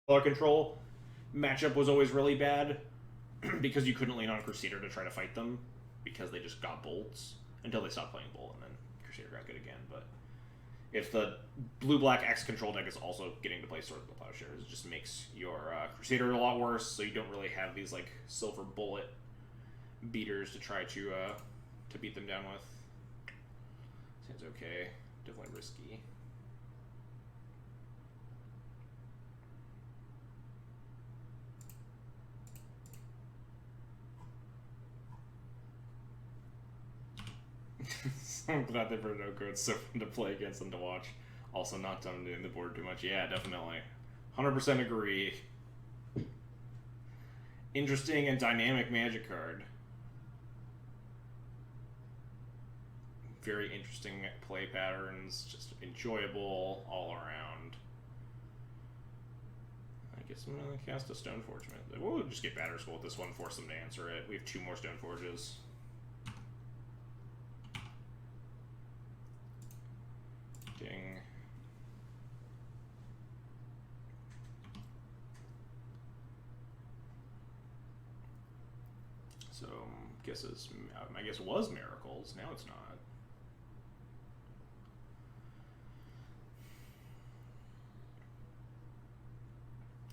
color control matchup was always really bad because you couldn't lean on Crusader to try to fight them because they just got bolts until they stopped playing Bolt, and then Crusader got good again. But if the blue-black X control deck is also getting to play Sword of the Plowshares, it just makes your Crusader a lot worse, so you don't really have these like silver bullet beaters to try to beat them down with. Seems okay. Definitely risky. I'm glad they brought Oko. It's so fun to play against and to watch. Also, not dominating the board too much. Yeah, definitely. 100% agree. Interesting and dynamic Magic card. Very interesting play patterns. Just enjoyable all around. I guess I'm going to cast a Stoneforge. We'll just get Batterskull with this one, force them to answer it. We have 2 more Stoneforges. Ding. So, I guess it was Miracles. Now it's not.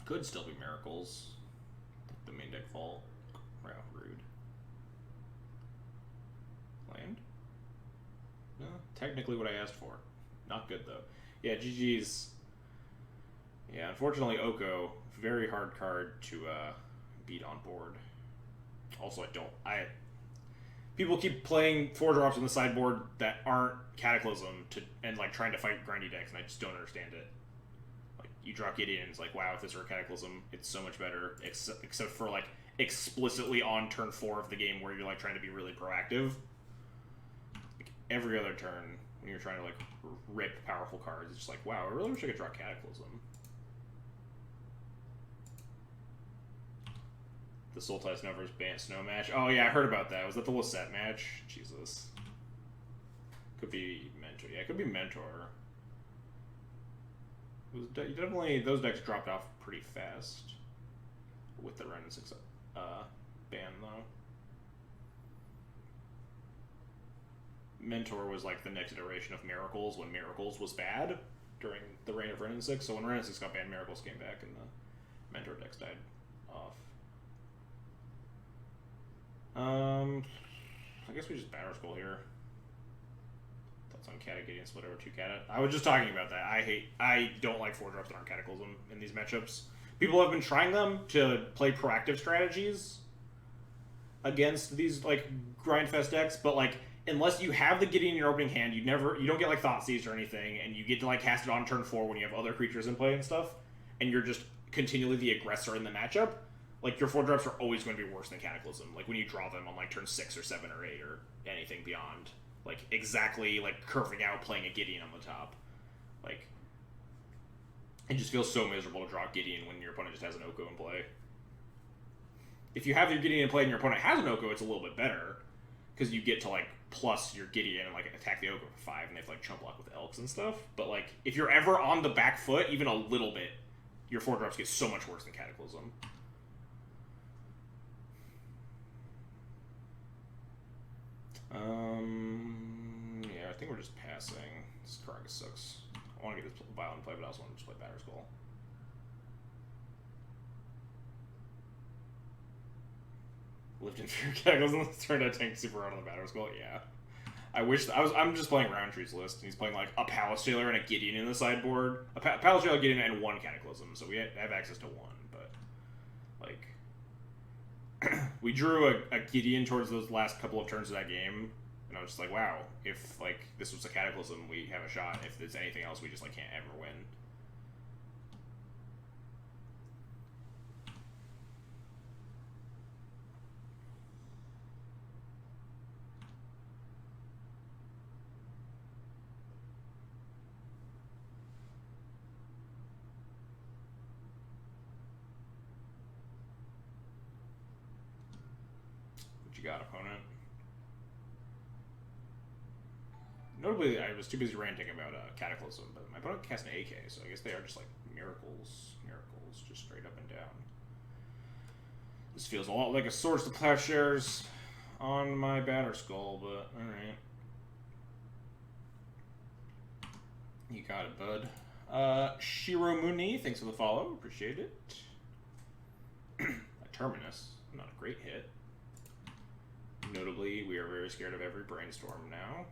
Could still be Miracles. The main deck fault. Wow, rude. Land? No, technically what I asked for. Not good though. Yeah, GG's. Yeah, unfortunately Oko, very hard card to beat on board. Also, people keep playing 4-drops on the sideboard that aren't Cataclysm and like trying to fight grindy decks, and I just don't understand it. Like, you draw Gideon, and it's like, wow, if this were a Cataclysm, it's so much better. Except for like explicitly on turn 4 of the game where you're like trying to be really proactive. Like, every other turn when you're trying to like rip powerful cards, it's just like, wow, I really wish I could draw Cataclysm. The Sultai Snuffers Bant Snow match. Oh yeah, I heard about that. Was that the Lisette match? Jesus. Could be Mentor. Yeah, it could be Mentor. It was definitely, those decks dropped off pretty fast with the Ren 6 ban though. Mentor was like the next iteration of Miracles when Miracles was bad during the reign of Ren 6. So when Ren 6 got banned, Miracles came back and the Mentor decks died off. I guess we just Batterskull here. Thoughts on Cata Gideon split over 2 Cata? I was just talking about that. I don't like 4-drops that aren't Cataclysm in these matchups. People have been trying them to play proactive strategies against these like grindfest decks, but like unless you have the Gideon in your opening hand, you don't get like Thoughtseize or anything, and you get to like cast it on turn 4 when you have other creatures in play and stuff, and you're just continually the aggressor in the matchup. Like, your 4-drops are always going to be worse than Cataclysm. Like, when you draw them on, like, turn 6 or 7 or 8 or anything beyond. Like, exactly, like, curving out, playing a Gideon on the top. Like, it just feels so miserable to draw Gideon when your opponent just has an Oko in play. If you have your Gideon in play and your opponent has an Oko, it's a little bit better. Because you get to, like, plus your Gideon and, like, attack the Oko for 5, and they have to, like, chump block with Elks and stuff. But, like, if you're ever on the back foot, even a little bit, your 4-drops get so much worse than Cataclysm. Yeah, I think we're just passing. This Karaga sucks. I want to get this Violent in play, but I also want to just play Batterskull. Lived in Fear Cataclysm. Turned out tank super hard on the Batterskull. Yeah. I'm just playing Roundtree's list, and he's playing like a Palace Jailer and a Gideon in the sideboard. A Palace Jailer, Gideon, and 1 Cataclysm, so we have access to 1, but like we drew a Gideon towards those last couple of turns of that game, and I was just like, wow, if like this was a Cataclysm, we have a shot. If there's anything else, we just like can't ever win. What you got, opponent? Notably, I was too busy ranting about Cataclysm, but my opponent cast an AK, so I guess they are just like miracles, just straight up and down. This feels a lot like a Swords to Plowshares on my Batter Skull, but alright. You got it, bud. Shiromuni, thanks for the follow. Appreciate it. A Terminus, not a great hit. Notably, we are very scared of every Brainstorm now.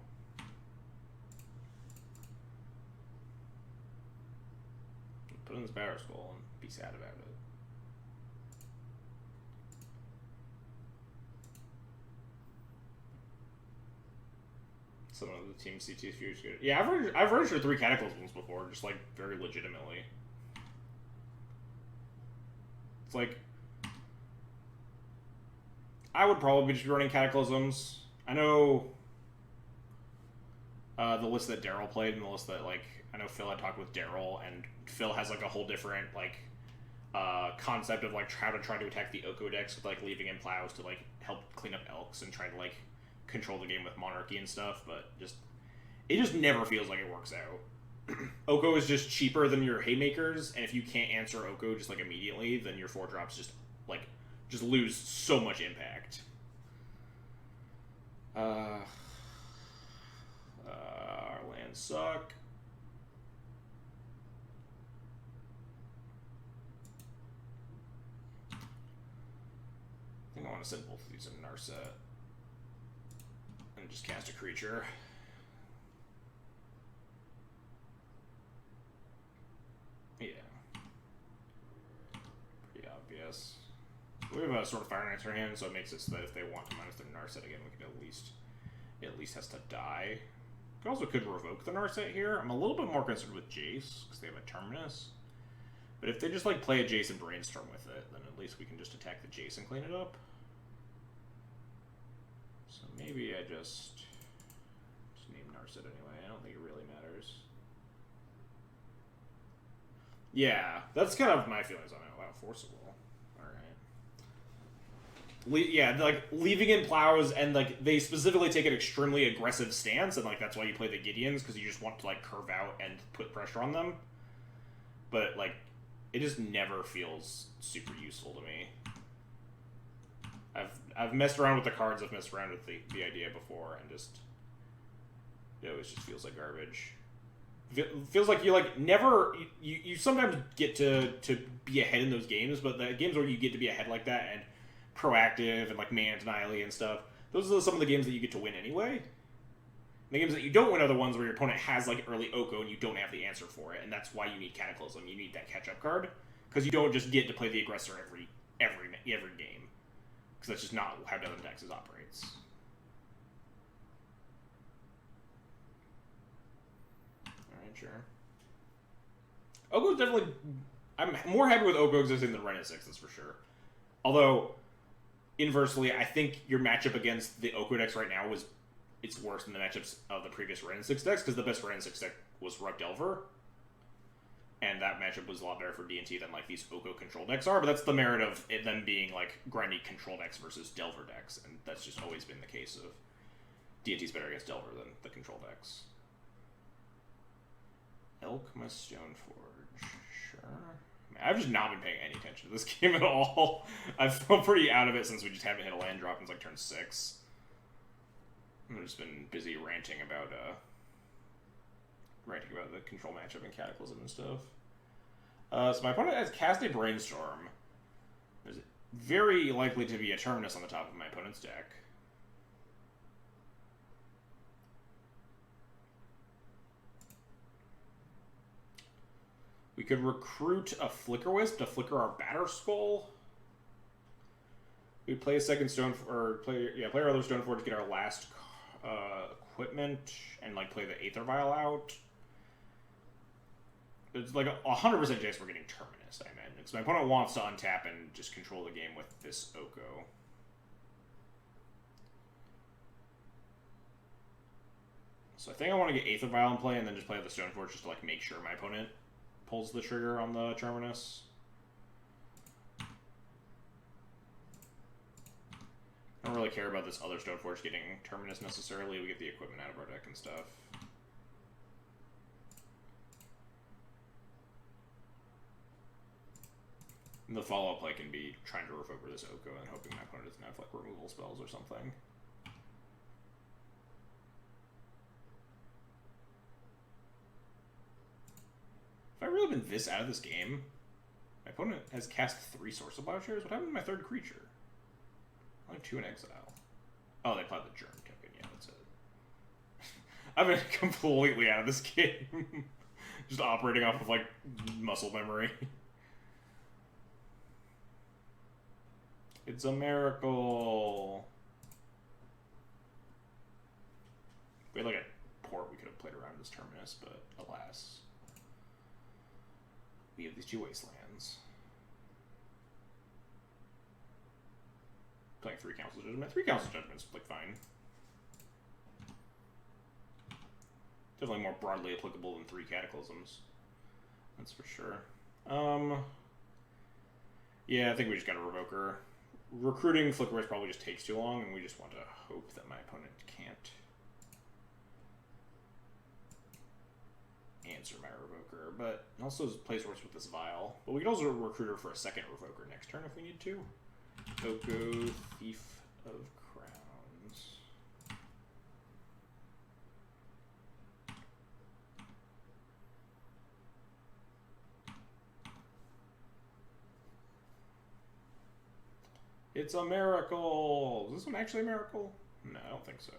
Put in this Batter Skull and be sad about it. Some of the Team CT Future good. Yeah, I've registered 3 Cataclysms before, just like very legitimately. It's like I would probably just be running Cataclysms. I know the list that Daryl played and the list that like I know Phil had talked with Daryl, and Phil has like a whole different like concept of like how to try to attack the Oko decks with like leaving in plows to like help clean up Elks and try to like control the game with Monarchy and stuff, but it just never feels like it works out. Oko is just cheaper than your Haymakers, and if you can't answer Oko just like immediately, then your 4-drops just lose so much impact. Our lands suck. I think I want to send both of these in Narset. And just cast a creature. Yeah. Pretty obvious. We have a Sword of Fire Knights in our hand, so it makes it so that if they want to minus their Narset again, we can at least has to die. We also could revoke the Narset here. I'm a little bit more concerned with Jace, because they have a Terminus. But if they just like play a Jace and Brainstorm with it, then at least we can just attack the Jace and clean it up. So maybe I just name Narset anyway. I don't think it really matters. Yeah, that's kind of my feelings on it. Wow, Forcible. Alright. Yeah, like, leaving in plows, and, like, they specifically take an extremely aggressive stance, and, like, that's why you play the Gideons, because you just want to, like, curve out and put pressure on them. But, like, it just never feels super useful to me. I've messed around with the cards, I've messed around with the idea before, and just it always just feels like garbage. Feels like you like never you sometimes get to be ahead in those games, but the games where you get to be ahead like that and proactive and like Mana Denial and stuff, those are some of the games that you get to win anyway. The games that you don't win are the ones where your opponent has like early Oko and you don't have the answer for it, and that's why you need Cataclysm. You need that catch-up card, because you don't just get to play the aggressor every game, because that's just not how Devon Texas operates. Alright, sure. Oko's definitely... I'm more happy with Oko existing than Ren at 6, that's for sure. Although, inversely, I think your matchup against the Oko decks right now it's worse than the matchups of the previous Ren 6 decks, because the best Ren 6 deck was Rub Delver. And that matchup was a lot better for D&T than, like, these Oko control decks are, but that's the merit of it them being, like, grindy control decks versus Delver decks, and that's just always been the case of D&T's better against Delver than the control decks. Elkma Stoneforge, sure. Man, I've just not been paying any attention to this game at all. I feel pretty out of it since we just haven't hit a land drop since, like, turn 6. I've just been busy ranting about the control matchup and Cataclysm and stuff. So my opponent has cast a Brainstorm. There's very likely to be a Terminus on the top of my opponent's deck. We could recruit a Flicker Wisp to flicker our Batter Skull. We play a second play our other Stoneforge to get our last equipment and like play the Aether Vial out. It's like 100% chance we're getting Terminus, I imagine, because my opponent wants to untap and just control the game with this Oko. So I think I want to get Aether Vial in play and then just play the Stoneforge just to like make sure my opponent pulls the trigger on the Terminus. I don't really care about this other Stoneforge getting Terminus necessarily. We get the equipment out of our deck and stuff. The follow-up play can be trying to revoke this Oko and hoping my opponent doesn't have like removal spells or something. If I really been this out of this game, my opponent has cast 3 Source of Plowshares. What happened to my 3rd creature? I have 2 in exile. Oh, they played the Germ token. Yeah, that's it. I've been completely out of this game. Just operating off of, like, muscle memory. It's a miracle. If we had, like, a port, we could have played around this Terminus, but alas. We have these 2 wastelands. Playing 3 Council Judgment. 3 Council Judgments, like, fine. Definitely more broadly applicable than 3 Cataclysms. That's for sure. Yeah, I think we just gotta revoke her. Recruiting Flicker probably just takes too long, and we just want to hope that my opponent can't answer my revoker. But also plays worse with this Vial. But we could also recruit her for a 2nd revoker next turn if we need to. Oko, Thief of Crowns. It's a miracle! Is this one actually a miracle? No, I don't think so.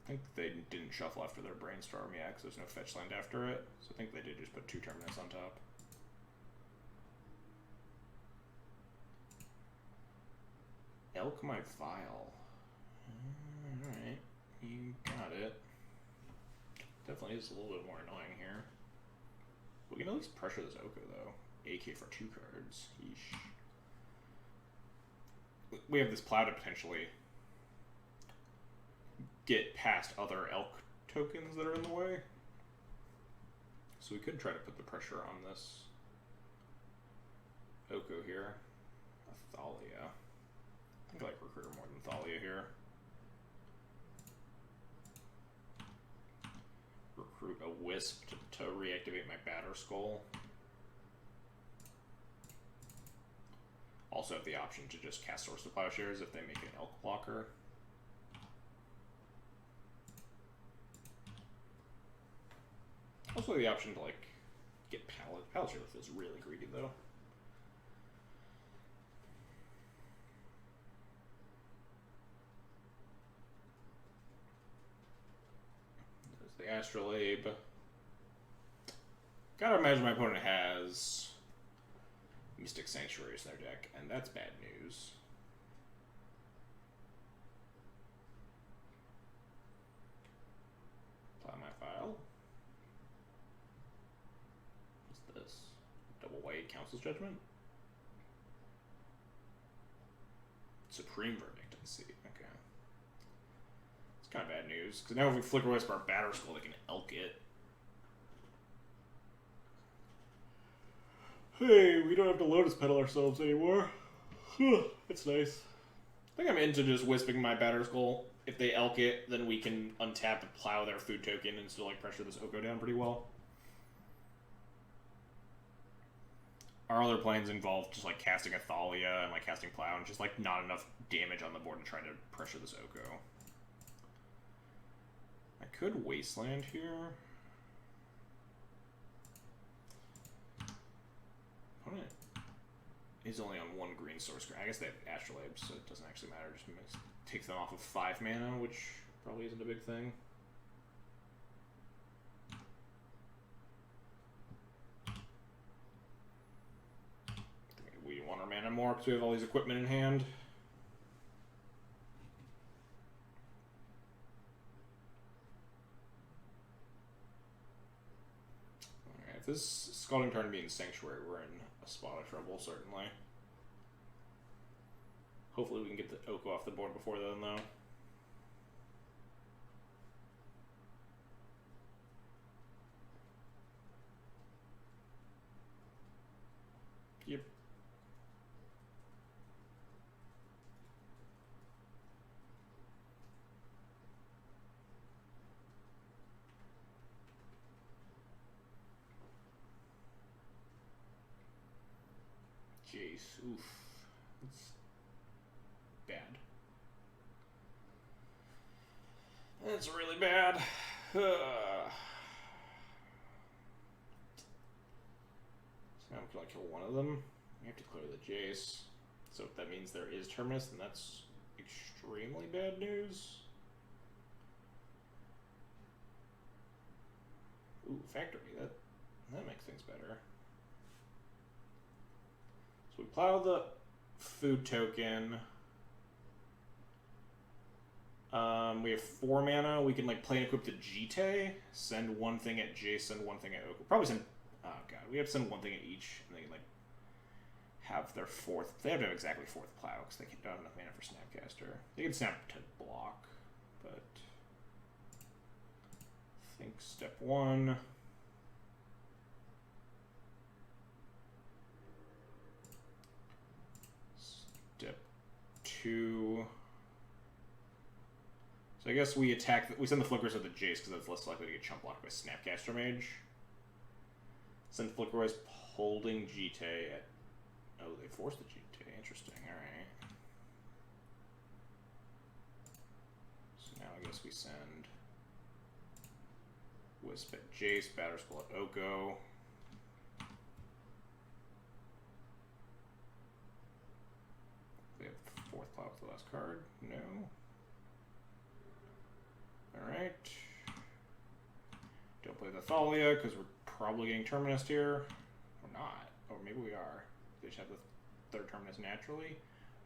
I think they didn't shuffle after their Brainstorm, yeah, because there's no fetch land after it. So I think they did just put 2 Terminus on top. Elk my Vial. Alright, you got it. Definitely is a little bit more annoying here. We can at least pressure this Oko, though. AK for 2 cards. Yeesh. We have this Plow to potentially get past other Elk tokens that are in the way. So we could try to put the pressure on this Oko here. Thalia. I think I like Recruiter more than Thalia here. Recruit a Wisp to reactivate my Batter Skull. Also have the option to just cast Source of Plowshares if they make an Elk blocker. Also the option to like get Pallet. Pallet Share feels really greedy though. There's the Astrolabe. Gotta imagine my opponent has Mystic Sanctuaries in their deck, and that's bad news. Apply my file. What's this? Double white Council's Judgment? Supreme Verdict, I see. Okay. It's kind of bad news, because now if we Flicker Wisp our Batter Skull, they can Elk it. Hey, we don't have to Lotus Petal ourselves anymore. That's nice. I think I'm into just Wisping my Batter Skull. If they Elk it, then we can untap and plow their food token and still like pressure this Oko down pretty well. Our other plans involve just like casting a Thalia and like casting Plow and just like not enough damage on the board to try to pressure this Oko. I could Wasteland here. Opponent is only on 1 green source. I guess they have Astrolabe, so it doesn't actually matter. Just takes them off of 5 mana, which probably isn't a big thing. We want our mana more because we have all these equipment in hand. Alright, if this Scalding Tarn being Sanctuary, we're in a spot of trouble, certainly. Hopefully we can get the Oko off the board before then, though. Yep. release. Oof. That's bad. That's really bad. So now we can only kill one of them. We have to clear the Jace. So if that means there is Terminus, then that's extremely bad news. Ooh, Factory. That makes things better. So we plow the food token. We have 4 mana. We can like play and equip the Jite, send one thing at Jace, send one thing at Oko. Probably send. Oh god, we have to send one thing at each, and they can like have their 4th. They have to have exactly 4th plow because they don't have enough mana for Snapcaster. They can snap to block, but I think step 1. Step 2. So I guess we attack. We send the Flickers at the Jace because that's less likely to get chump blocked by Snapcaster Mage. Send Flickerwise holding Jite at. Oh, they forced the Jite. Interesting. All right. So now I guess we send Wisp at Jace, Batterskull at Oko. They have 4th plow with the last card. No. Alright. Don't play the Thalia because we're probably getting Terminus here. Or not. Or maybe we are. They just have the 3rd Terminus naturally.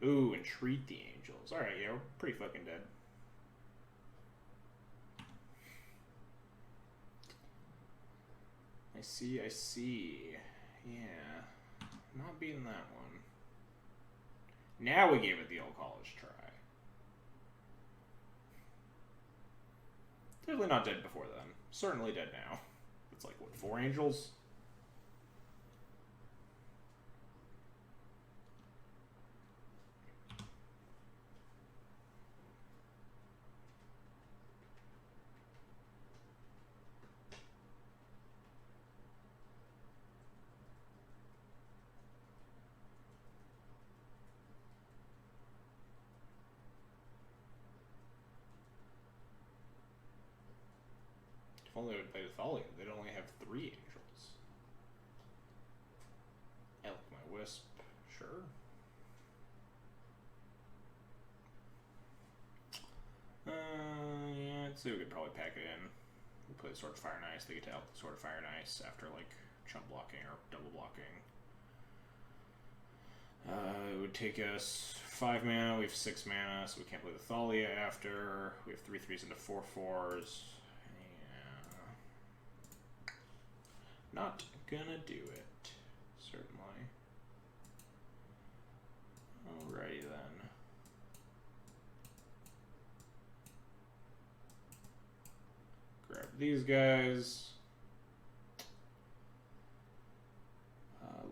Ooh, entreat the Angels. Alright, yeah, we're pretty fucking dead. I see. Yeah. Not beating that one. Now we gave it the old college try. Definitely not dead before then. Certainly dead now. It's like, what, 4 Angels? If only they would play the Thalia, they'd only have 3 Angels. Elk my Wisp, sure. Yeah, I'd say we could probably pack it in. We play the Sword of Fire and Ice, they get to help the Sword of Fire and Ice after like chump blocking or double blocking. It would take us 5 mana, we have 6 mana, so we can't play the Thalia after. We have 3 3s into 4 4s. Not gonna do it, certainly. Alrighty then. Grab these guys.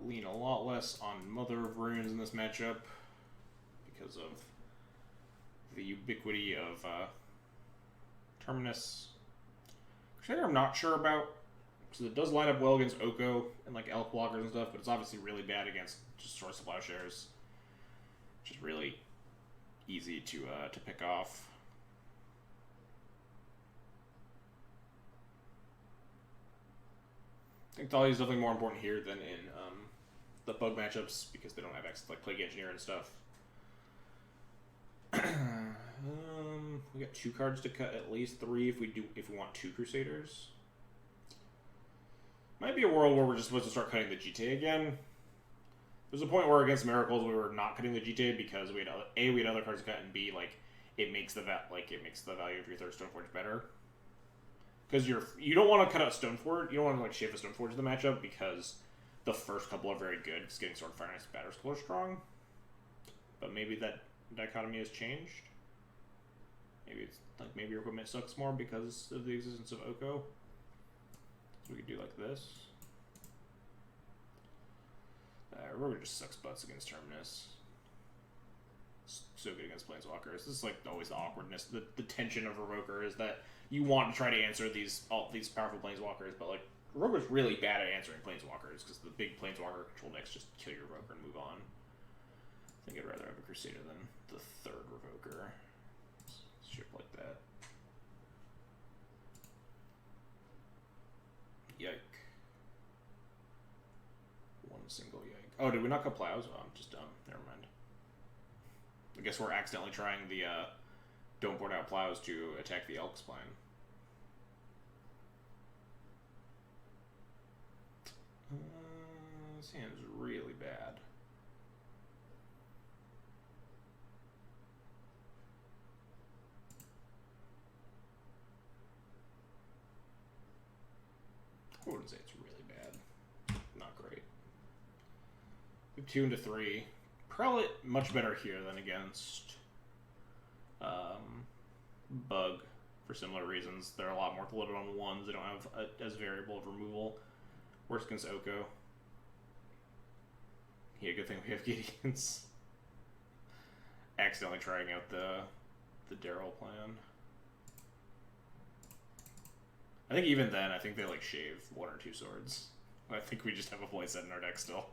Lean a lot less on Mother of Runes in this matchup because of the ubiquity of Terminus. Crusader I'm not sure about. So it does line up well against Oko and like elk blockers and stuff, but it's obviously really bad against just Source of Plowshares, which is really easy to pick off. I think Thalia is definitely more important here than in the bug matchups because they don't have access to like Plague Engineer and stuff. We got 2 cards to cut, at least 3 if we want 2 Crusaders. Might be a world where we're just supposed to start cutting the Jite again. There's a point where against Miracles we were not cutting the Jite because we had other cards to cut, and B, like it makes the value of your 3rd Stoneforge better. Because you don't want to cut out Stoneforge, you don't want to like shave a Stoneforge in the matchup because the first couple are very good because getting Sword of Fire and Ice Batterskull are strong. But maybe that dichotomy has changed. Maybe it's like maybe your equipment sucks more because of the existence of Oko. So we could do like this. Rogue just sucks butts against Terminus. So good against Planeswalkers. This is like always the awkwardness, the tension of Revoker is that you want to try to answer these powerful Planeswalkers, but like Revoker's really bad at answering Planeswalkers because the big Planeswalker control decks just kill your Revoker and move on. I think I'd rather have a Crusader than the third Revoker. Ship like that. Yike. One single yike. Oh, did we not cut plows? Oh, I'm just dumb. Never mind. I guess we're accidentally trying the don't board out plows to attack the Elk's plan. This hand's really bad. I wouldn't say it's really bad. Not great. 2 into 3. Probably much better here than against Bug for similar reasons. They're a lot more loaded on ones. They don't have as variable of removal. Worse against Oko. Yeah, good thing we have Gideons. Accidentally trying out the Daryl plan. I think even then, I think they like shave 1 or 2 swords. I think we just have a playset in our deck still.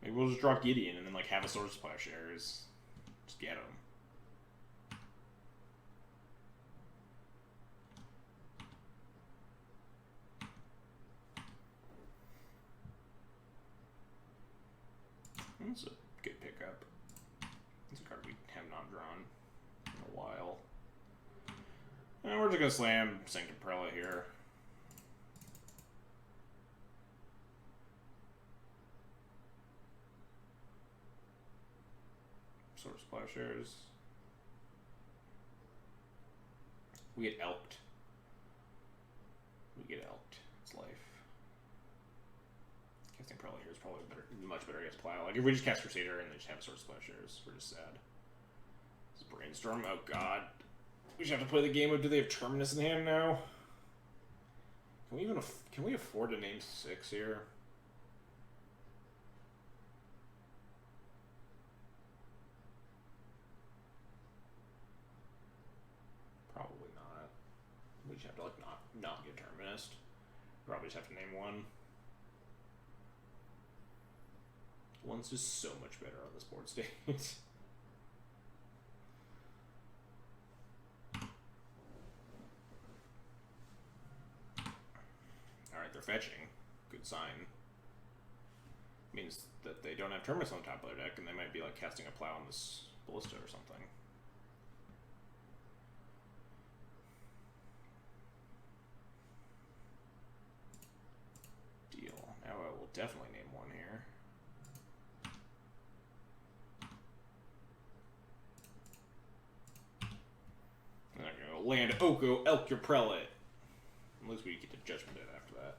Maybe we'll just draw Gideon and then like have a Sword Plowshares. Just get him. That's a good pickup. It's a card we have not drawn in a while. And we're just gonna slam Sanctum Prelate here. Sort of Plowshares. We get elked. We get elked. It's life. Casting Prelate here is probably better, much better against Plow. Like if we just cast Crusader and they just have Sword Plowshares, we're just sad. This is Brainstorm. Oh god. We should have to play the game of do they have Terminus in hand now? Can we even can we afford to name 6 here? Probably not. We just have to like not get Terminus. Probably just have to name 1. One's just so much better on this board state. Alright, they're fetching. Good sign. Means that they don't have Terminus on top of their deck, and they might be like casting a plow on this Ballista or something. Deal. Now I will definitely name 1 here. And I'm gonna go land Oko, Elk your Prelate. Unless we get to Judgment It after that.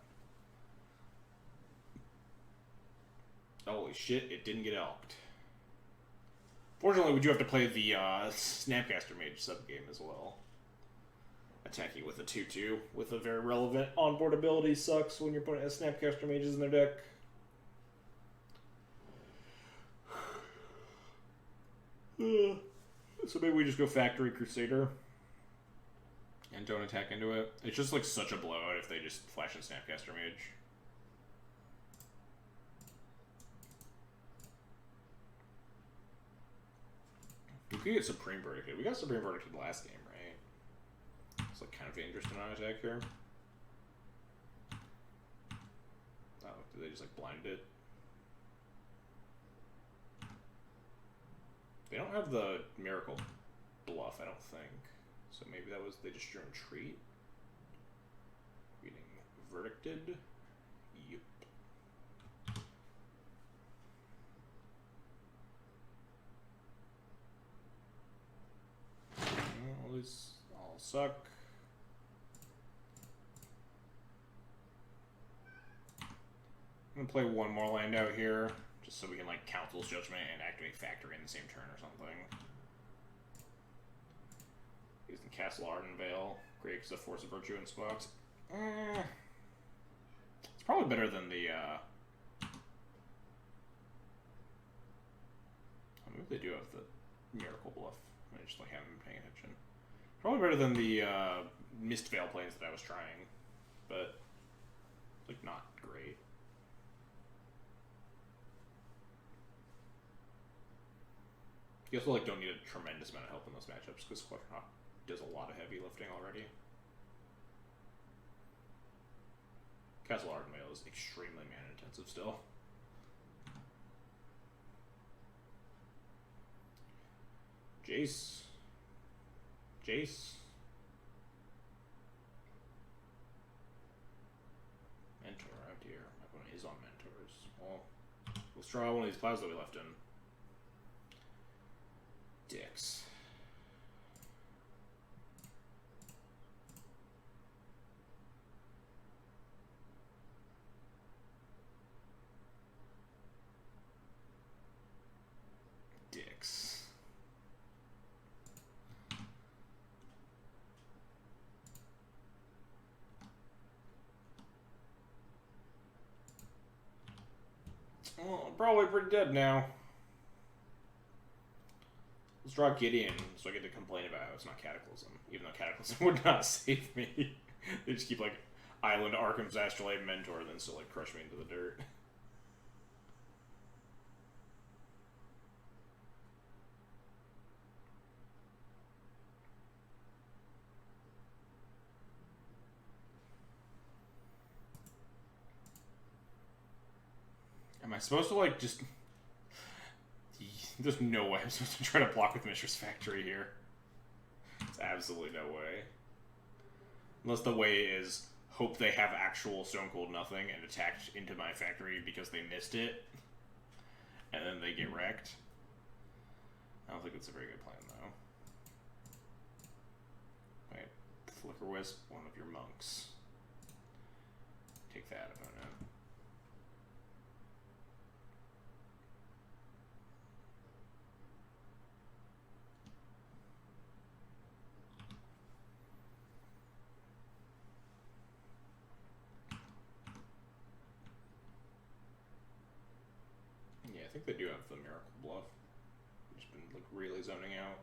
Holy shit, it didn't get elked. Fortunately, we do have to play the Snapcaster Mage subgame as well. Attacking with a 2-2 with a very relevant onboard ability sucks when your opponent has Snapcaster Mages in their deck. So maybe we just go Factory Crusader and don't attack into it. It's just like such a blowout if they just flash in Snapcaster Mage. We could get Supreme Verdicted. We got Supreme Verdicted last game, right? It's like kind of dangerous to not attack here. Oh, did they just like blind it? They don't have the Miracle Bluff, I don't think. So maybe that was they just drew Treat. Getting Verdicted. Yep. Well, these all suck. I'm gonna play 1 more land out here, just so we can like Council's Judgment and activate Factory in the same turn or something. Using Castle Ardenvale. Great because of Force of Virtue and Spox. It's probably better than the maybe they do have the Miracle Bluff. I just like haven't been paying attention. Probably better than the Mist Veil planes that I was trying, but like not great. You also like don't need a tremendous amount of help in those matchups because Squadron Hawk does a lot of heavy lifting already. Castle Ardenvale is extremely mana intensive still. Jace. Mentor out here. My opponent is on mentors. Well, let's draw one of these clouds that we left in. Dicks. Dicks. Well, I'm probably pretty dead now. Let's draw Gideon so I get to complain about how it's not Cataclysm, even though Cataclysm would not save me. They just keep like Island, Arkham's Astrolabe, Mentor, and then still like crush me into the dirt. Am I supposed to like just... There's no way I'm supposed to try to block with Mishra's Factory here. There's absolutely no way. Unless the way is hope they have actual Stone Cold Nothing and attacked into my factory because they missed it. And then they get wrecked. I don't think that's a very good plan, though. Wait. Flicker Wisp, one of your monks. Take that, opponent. Yeah, I think they do have the Miracle Bluff. Just been like really zoning out.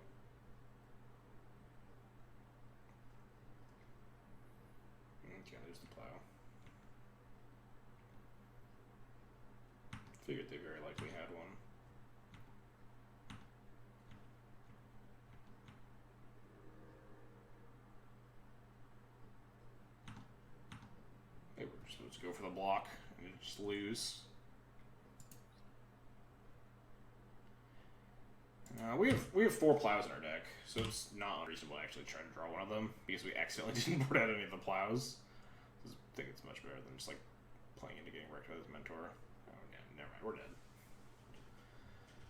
Okay, there's the plow. Figured they very likely had one. They were supposed to go for the block and just lose. We have 4 plows in our deck, so it's not unreasonable to actually try to draw one of them because we accidentally didn't put out any of the plows. I think it's much better than just like playing into getting wrecked by this mentor. Oh yeah, never mind, we're dead.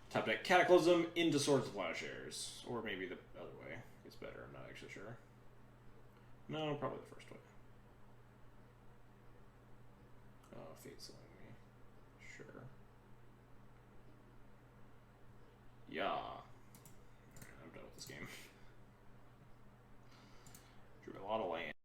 Top deck Cataclysm into Swords of Plowshares, or maybe the other way. It's better. I'm not actually sure. No, probably the first way. Oh, Fate's selling me. Sure.